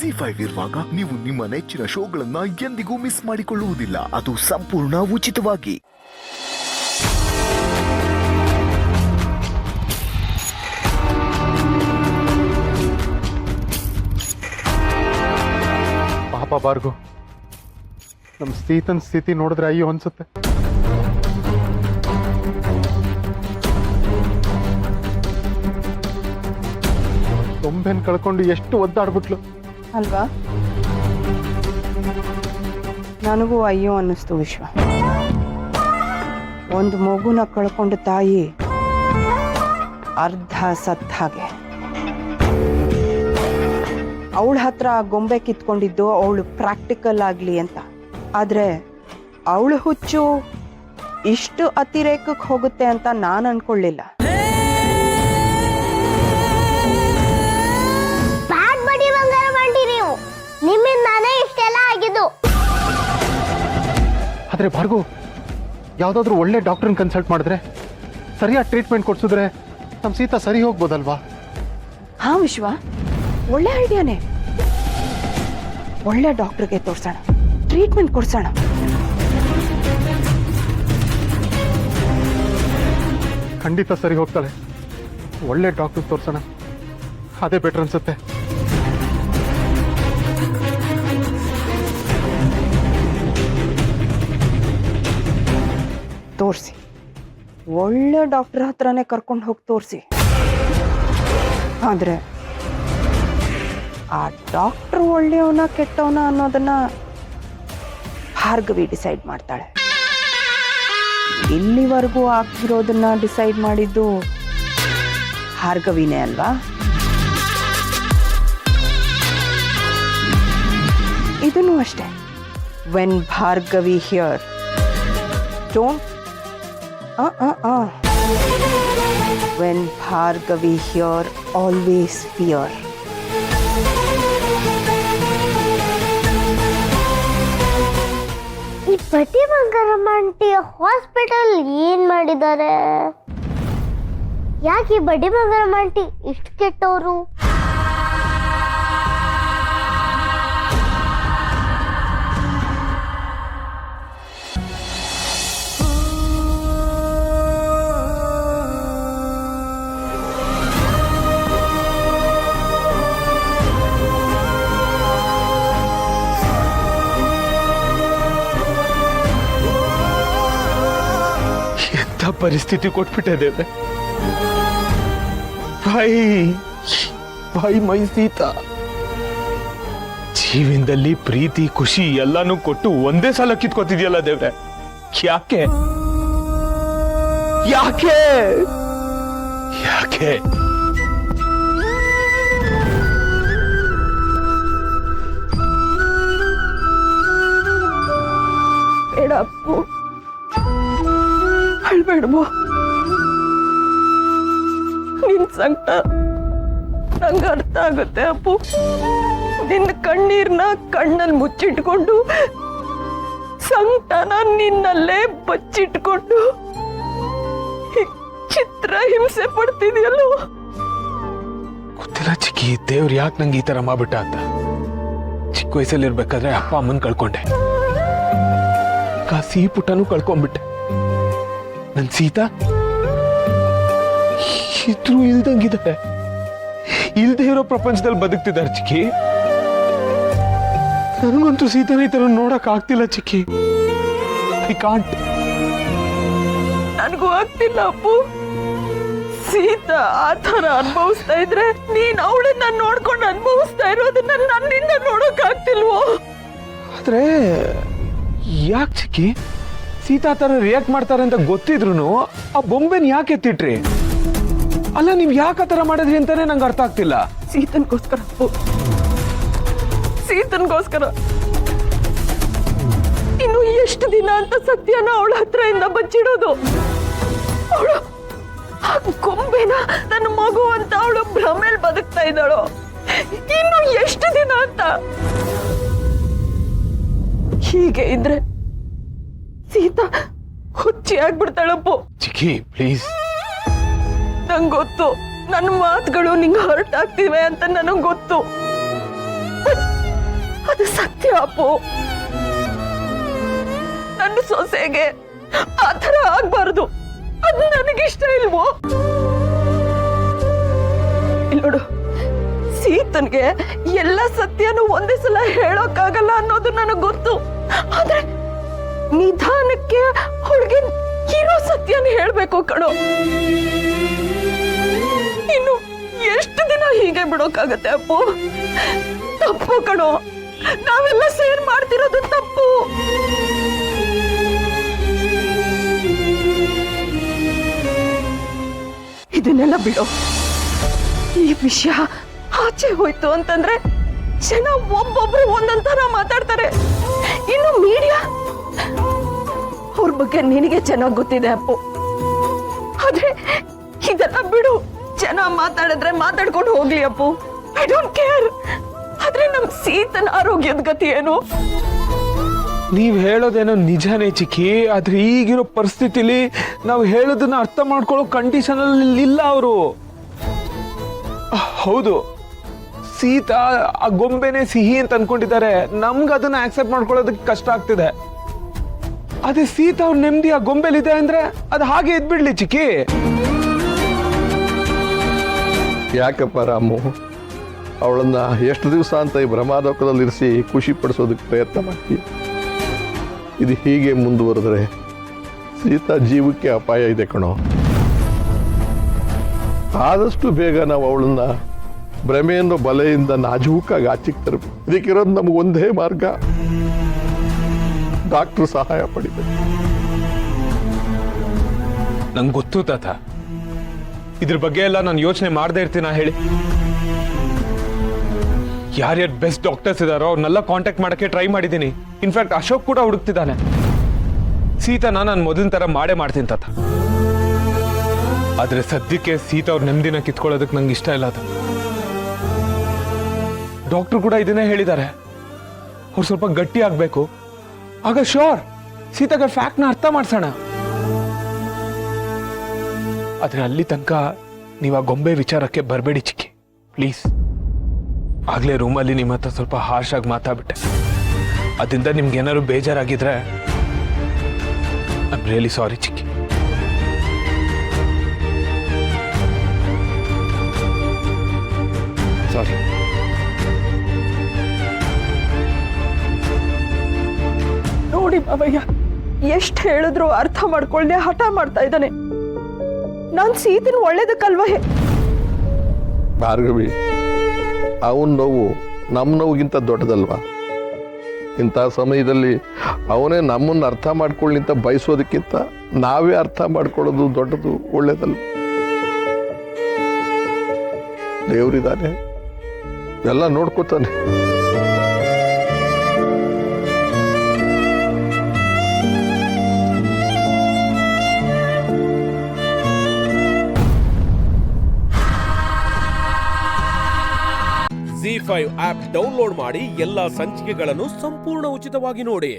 ZEE5 ಇರುವಾಗ ನೀವು ನಿಮ್ಮ ನೆಚ್ಚಿನ ಶೋಗಳನ್ನ ಎಂದಿಗೂ ಮಿಸ್ ಮಾಡಿಕೊಳ್ಳುವುದಿಲ್ಲ. ಅದು ಸಂಪೂರ್ಣ ಉಚಿತವಾಗಿ. ಪಾಪ ಬಾರ್ಗು, ನಮ್ಮ ಸೀತನ್ ಸ್ಥಿತಿ ನೋಡಿದ್ರೆ ಅಯ್ಯೋ ಅನ್ಸುತ್ತೆ. ಗೊಂಬೆನ್ ಕಳ್ಕೊಂಡು ಎಷ್ಟು ಒದ್ದಾಡ್ಬಿಟ್ಲು ಅಲ್ವಾ? ನನಗೂ ಅಯ್ಯೋ ಅನ್ನಿಸ್ತು ವಿಶ್ವ. ಒಂದು ಮಗುನ ಕಳ್ಕೊಂಡು ತಾಯಿ ಅರ್ಧ ಸತ್ತ ಹಾಗೆ. ಅವಳ ಹತ್ರ ಆ ಗೊಂಬೆ ಕಿತ್ಕೊಂಡಿದ್ದು ಅವಳು ಪ್ರಾಕ್ಟಿಕಲ್ ಆಗಲಿ ಅಂತ. ಆದರೆ ಅವಳು ಹುಚ್ಚು ಇಷ್ಟು ಅತಿರೇಕಕ್ಕೆ ಹೋಗುತ್ತೆ ಅಂತ ನಾನು ಅನ್ಕೊಳ್ಳಿಲ್ಲ. ನಿಮ್ಮಿಂದಾನೇ ಇಷ್ಟೆಲ್ಲ ಆಗಿದ್ದು. ಆದ್ರೆ ಭಾರ್ಗು, ಯಾವ್ದಾದ್ರು ಒಳ್ಳೆ ಡಾಕ್ಟರ್ನ ಕನ್ಸಲ್ಟ್ ಮಾಡಿದ್ರೆ, ಸರಿಯಾದ ಟ್ರೀಟ್ಮೆಂಟ್ ಕೊಡ್ಸಿದ್ರೆ ನಮ್ಮ ಸೀತಾ ಸರಿ ಹೋಗ್ಬೋದಲ್ವಾ? ಹಾ ವಿಶ್ವ, ಒಳ್ಳೆ ಐಡಿಯಾನೇ. ಒಳ್ಳೆ ಡಾಕ್ಟರ್ಗೆ ತೋರ್ಸೋಣ, ಟ್ರೀಟ್ಮೆಂಟ್ ಕೊಡ್ಸೋಣ. ಖಂಡಿತ ಸರಿ ಹೋಗ್ತಾಳೆ. ಒಳ್ಳೆ ಡಾಕ್ಟರ್ ತೋರ್ಸೋಣ, ಅದೇ ಬೆಟರ್ ಅನ್ಸುತ್ತೆ. ತೋರಿಸಿ, ಒಳ್ಳೆ ಡಾಕ್ಟರ್ ಹತ್ರನೇ ಕರ್ಕೊಂಡು ಹೋಗಿ ತೋರಿಸಿ. ಆದರೆ ಆ ಡಾಕ್ಟರ್ ಒಳ್ಳೆಯವನ ಕೆಟ್ಟವನ ಅನ್ನೋದನ್ನ ಭಾರ್ಗವಿ ಡಿಸೈಡ್ ಮಾಡ್ತಾಳೆ. ಇಲ್ಲಿವರೆಗೂ ಆಗ್ತಿರೋದನ್ನ ಡಿಸೈಡ್ ಮಾಡಿದ್ದು ಭಾರ್ಗವಿನೇ ಅಲ್ವಾ? ಇದನ್ನು ಅಷ್ಟೇ. When Bhargavi here, don't when Bhargavi here, always fear. ಈ ಪಟ್ಟಿ ಬಂಗಾರಮ್ಮ ಆಂಟಿ ಹಾಸ್ಪಿಟಲ್ ಏನ್ ಮಾಡಿದ್ದಾರೆ? ಯಾಕೆ ಈ ಬಡ್ಡಿ ಬಂಗಾರಮ್ಮ ಆಂಟಿ ಇಷ್ಟು ಕೆಟ್ಟವರು? ಪರಿಸ್ಥಿತಿ ಕೊಟ್ಬಿಟ್ಟೆ ದೇವ್ರೆ. ಬಾಯಿ ಮೈ ಸೀತಾ ಜೀವನದಲ್ಲಿ ಪ್ರೀತಿ ಖುಷಿ ಎಲ್ಲಾನು ಕೊಟ್ಟು ಒಂದೇ ಸಲ ಕಿತ್ಕೋತಿದ್ಯಲ್ಲ ದೇವ್ರೆ. ಯಾಕೆ ಯಾಕೆ ಯಾಕೆ? ಬೇಡ ಅಪ್ಪು, ಅಳ್ಬೇಡಬೋ. ನಿನ್ ಸಂಕಟ ನಂಗೆ ಅರ್ಥ ಆಗುತ್ತೆ ಅಪ್ಪು. ನಿನ್ನ ಕಣ್ಣೀರ್ನ ಕಣ್ಣಲ್ಲಿ ಮುಚ್ಚಿಟ್ಕೊಂಡು, ಸಂಕಟನ ನಿನ್ನಲ್ಲೇ ಬಚ್ಚಿಟ್ಕೊಂಡು ಚಿತ್ರ ಹಿಂಸೆ ಪಡ್ತಿದ್ಯಲ್ಲೋ. ಗೊತ್ತಿಲ್ಲ ಚಿಕ್ಕಿ, ದೇವ್ರು ಯಾಕೆ ನಂಗೆ ಈ ತರ ಮಾಡ್ಬಿಟ್ಟ ಅಂತ. ಚಿಕ್ಕ ವಯಸ್ಸಲ್ಲಿ ಇರ್ಬೇಕಾದ್ರೆ ಅಪ್ಪ ಅಮ್ಮನ್ ಕಳ್ಕೊಂಡೆ, ಕಾಸಿ ಪುಟ್ಟನೂ ಕಳ್ಕೊಂಡ್ಬಿಟ್ಟೆ. ನನ್ ಸೀತಾ ಇದ್ರೂ ಇಲ್ದಂಗಿದ್ದಾರೆ, ಇಲ್ದೇ ಇರೋ ಪ್ರಪಂಚದಲ್ಲಿ ಬದುಕ್ತಿದ್ದಾರೆ ಚಿಕ್ಕಿ. ನನಗಂತೂ ಸೀತಾನ ಈ ತರ ನೋಡಕ್ ಆಗ್ತಿಲ್ಲ ಚಿಕ್ಕಿ. I can't. ನನಗೂ ಆಗ್ತಿಲ್ಲ ಅಪ್ಪು. ಸೀತಾ ಆ ಥರ ಅನುಭವಿಸ್ತಾ ಇದ್ರೆ ನೀನ್ ಅವಳನ್ನ ನೋಡ್ಕೊಂಡು ಅನುಭವಿಸ್ತಾ ಇರೋದನ್ನ ನನ್ನಿಂದ ನೋಡಕ್ ಆಗ್ತಿಲ್ವೋ? ಆದ್ರೆ ಯಾಕೆ ಚಿಕ್ಕಿ ಸೀತಾ ತರ ರಿಯಾಕ್ಟ್ ಮಾಡ್ತಾರೆ ಅಂತ ಗೊತ್ತಿದ್ರು ಆ ಬೊಂಬೆನ್ ಯಾಕೆ ಎತ್ತಿಟ್ರಿ? ಅಲ್ಲ, ನೀವ್ ಯಾಕೆ ಆ ತರ ಮಾಡಿದ್ರಿ ಅಂತಾನೆ ನಂಗೆ ಅರ್ಥ ಆಗ್ತಿಲ್ಲ. ಸೀತನ್ಗೋಸ್ಕರ ಅಪ್ಪು, ಸೀತನ್ಗೋಸ್ಕರ. ಇನ್ನು ಎಷ್ಟು ದಿನ ಅಂತ ಸತ್ಯನ ಅವಳ ಹತ್ರದಿಂದ ಬಚ್ಚಿಡೋದು? ಅವಳು ಆ ಗೊಂಬೆನ ನನ್ನ ಮಗು ಅಂತ ಅವಳು ಭ್ರಮೇಲ್ ಬದುಕ್ತಾ ಇದ್ದಾಳು. ಇನ್ನು ಎಷ್ಟು ದಿನ ಅಂತ? ಹೀಗೆ ಇದ್ರೆ ಸೀತಾ ಹುಚ್ಚಿ ಆಗ್ಬಿಡ್ತಾಳಪ್ಪು. ಚಿಕ್ಕಿ ಪ್ಲೀಸ್. ನಂಗೊತ್ತು ನನ್ನ ಮಾತುಗಳು ನಿಂಗೆ ಹರ್ಟ್ ಆಗ್ತಿವೆ ಅಂತ ನನಗೆ ಗೊತ್ತು. ಸತ್ಯ ಅಪ್ಪು. ನನ್ನ ಸೊಸೆಗೆ ಆ ಥರ ಆಗ್ಬಾರ್ದು. ಅದು ನನಗಿಷ್ಟ ಇಲ್ವೋ? ನೋಡು, ಸೀತನ್ಗೆ ಎಲ್ಲ ಸತ್ಯನೂ ಒಂದೇ ಸಲ ಹೇಳೋಕ್ಕಾಗಲ್ಲ ಅನ್ನೋದು ನನಗೆ ಗೊತ್ತು. ಆದ್ರೆ ನಿಧಾನಕ್ಕೆ ಅವಳಿಗೆ ಇರೋ ಸತ್ಯನ ಹೇಳ್ಬೇಕು ಕಣೋ. ಇನ್ನು ಎಷ್ಟು ದಿನ ಹೀಗೆ ಬಿಡೋಕ್ಕಾಗತ್ತೆ ಅಪ್ಪು? ತಪ್ಪು ಕಣೋ, ನಾವೆಲ್ಲ ಸೇರ್ ಮಾಡ್ತಿರೋದು ತಪ್ಪು. ಇದನ್ನೆಲ್ಲ ಬಿಡು. ಈ ವಿಷಯ ಆಚೆ ಹೋಯ್ತು ಅಂತಂದ್ರೆ ಜನ ಒಬ್ಬೊಬ್ರು ಒಂದೊಂದ್ ತರ ಮಾತಾಡ್ತಾರೆ. ಇನ್ನು ಮೀಡಿಯಾ, ಅವ್ರ ಬಗ್ಗೆ ನಿನಗೆ ಚೆನ್ನಾಗಿ ಗೊತ್ತಿದೆ ಅಪ್ಪು. ಆದ್ರೆ ಇದೆಲ್ಲ ಬಿಡು. ಜನ ಮಾತಾಡಿದ್ರೆ ಮಾತಾಡ್ಕೊಂಡು ಹೋಗ್ಲಿ ಅಪ್ಪು, ಐ ಡೋಂಟ್ ಕೇರ್. ಆದ್ರೆ ನಮ್ ಸೀತನ ಆರೋಗ್ಯದ ಗತಿ ಏನು? ನೀವ್ ಹೇಳೋದೇನೋ ನಿಜಾನೇ ಚಿಕ್ಕಿ, ಆದ್ರೆ ಈಗಿರೋ ಪರಿಸ್ಥಿತಿಲಿ ನಾವು ಹೇಳೋದನ್ನ ಅರ್ಥ ಮಾಡ್ಕೊಳ್ಳೋ ಕಂಡೀಷನ್ ಅಲ್ಲಿ ಇಲ್ಲ ಅವರು. ಹೌದು, ಸೀತಾ ಆ ಗೊಂಬೆನೆ ಸಿಹಿ ಅಂತ ಅನ್ಕೊಂಡಿದ್ದಾರೆ. ನಮ್ಗೆ ಅದನ್ನ ಆಕ್ಸೆಪ್ಟ್ ಮಾಡ್ಕೊಳ್ಳೋದಕ್ಕೆ ಕಷ್ಟ ಆಗ್ತಿದೆ. ಅದೇ ಸೀತಾ ಅವ್ರ ನೆಮ್ಮದಿ ಆ ಗೊಂಬೆಲಿದೆ ಅಂದ್ರೆ ಅದು ಹಾಗೆ ಇದ್ಬಿಡ್ಲಿ ಚಿಕ್ಕಿ. ಯಾಕಪ್ಪ ರಾಮು, ಅವಳನ್ನ ಎಷ್ಟು ದಿವಸ ಅಂತ ಈ ಭ್ರಮಾಲೋಕದಲ್ಲಿ ಇರಿಸಿ ಖುಷಿ ಪಡಿಸೋದಕ್ಕೆ ಪ್ರಯತ್ನ ಮಾಡ್ತೀವಿ. ಇದು ಹೀಗೆ ಮುಂದುವರೆದ್ರೆ ಸೀತಾ ಜೀವಕ್ಕೆ ಅಪಾಯ ಇದೆ ಕಣೋ. ಆದಷ್ಟು ಬೇಗ ನಾವು ಅವಳನ್ನ ಭ್ರಮೆಯನ್ನು ಬಲೆಯಿಂದ ನಾಜೂಕಾಗಿ ಆಚೆಗೆ ತರಬೇಕು. ಇದಕ್ಕಿರೋದು ನಮ್ಗೆ ಒಂದೇ ಮಾರ್ಗ, ಡಾಕ್ಟರ್ ಸಹಾಯ ಪಡಿಬೇಕು. ನಂಗೆ ಗೊತ್ತು ತಾತ, ಇದ್ರ ಬಗ್ಗೆ ಎಲ್ಲ ನಾನು ಯೋಚನೆ ಮಾಡದೇ ಇರ್ತೀನ ಹೇಳಿ. ಯಾರ್ಯಾರು ಬೆಸ್ಟ್ ಡಾಕ್ಟರ್ಸ್ ಇದಾರೋ ಅವ್ರನ್ನೆಲ್ಲ ಕಾಂಟ್ಯಾಕ್ಟ್ ಮಾಡಕ್ಕೆ ಟ್ರೈ ಮಾಡಿದ್ದೀನಿ. ಇನ್ಫ್ಯಾಕ್ಟ್ ಅಶೋಕ್ ಕೂಡ ಹುಡುಕ್ತಿದ್ದಾನೆ. ಸೀತಾನ ನಾನು ಮೊದಲಿನ ತರ ಮಾಡೇ ಮಾಡ್ತೀನಿ ತಾತ. ಆದ್ರೆ ಸದ್ಯಕ್ಕೆ ಸೀತಾ ಅವ್ರ ನೆಮ್ಮದಿನ ಕಿತ್ಕೊಳ್ಳೋದಕ್ಕೆ ನಂಗೆ ಇಷ್ಟ ಇಲ್ಲ ಅದು. ಡಾಕ್ಟರ್ ಕೂಡ ಇದನ್ನೇ ಹೇಳಿದ್ದಾರೆ. ಅವ್ರು ಸ್ವಲ್ಪ ಗಟ್ಟಿ ಆಗ್ಬೇಕು, ಆಗ ಶೋರ್ ಸೀತಾಗ ಫ್ಯಾಕ್ಟ್ನ ಅರ್ಥ ಮಾಡ್ಸೋಣ. ಆದ್ರೆ ಅಲ್ಲಿ ತನಕ ನೀವು ಆ ಗೊಂಬೆ ವಿಚಾರಕ್ಕೆ ಬರಬೇಡಿ ಚಿಕ್ಕಿ, ಪ್ಲೀಸ್. ಆಗ್ಲೇ ರೂಮಲ್ಲಿ ನಿಮ್ಮ ಹತ್ರ ಸ್ವಲ್ಪ ಹಾರ್ಶ್ ಆಗಿ ಮಾತಾಡ್ಬಿಟ್ಟೆ. ಅದರಿಂದ ನಿಮ್ಗೆ ಏನಾದ್ರು ಬೇಜಾರಾಗಿದ್ರೆ ಐ ಆಮ್ ರಿಯಲಿ ಸಾರಿ ಚಿಕ್ಕಿ. ಸಾರಿ. ನೋಡಿ ಮಾವಯ್ಯ, ಎಷ್ಟು ಹೇಳಿದ್ರು ಅರ್ಥ ಮಾಡ್ಕೊಳ್ಳದೆ ಹಠ ಮಾಡ್ತಾ ಇದ್ದಾನೆ. ನಾನ್ ಸೀತನ ಒಳ್ಳೇದಕ್ಕಲ್ವ ಭಾರ್ಗವಿ, ಅವನ ನೋವು ನಮ್ಮ ನೋವಿಗಿಂತ ದೊಡ್ಡದಲ್ವಾ? ಇಂಥ ಸಮಯದಲ್ಲಿ ಅವನೇ ನಮ್ಮನ್ನು ಅರ್ಥ ಮಾಡ್ಕೊಳ್ಳಿ ಅಂತ ಬಯಸೋದಕ್ಕಿಂತ ನಾವೇ ಅರ್ಥ ಮಾಡ್ಕೊಳ್ಳೋದು ದೊಡ್ಡದು, ಒಳ್ಳೇದಲ್ವ? ದೇವರಿದ್ದಾನೆ, ಎಲ್ಲ ನೋಡ್ಕೋತಾನೆ. ZEE5 ಆಪ್ ಡೌನ್ಲೋಡ್ ಮಾಡಿ ಎಲ್ಲಾ ಸಂಚಿಕೆಗಳನ್ನು ಸಂಪೂರ್ಣ ಉಚಿತವಾಗಿ ನೋಡಿ.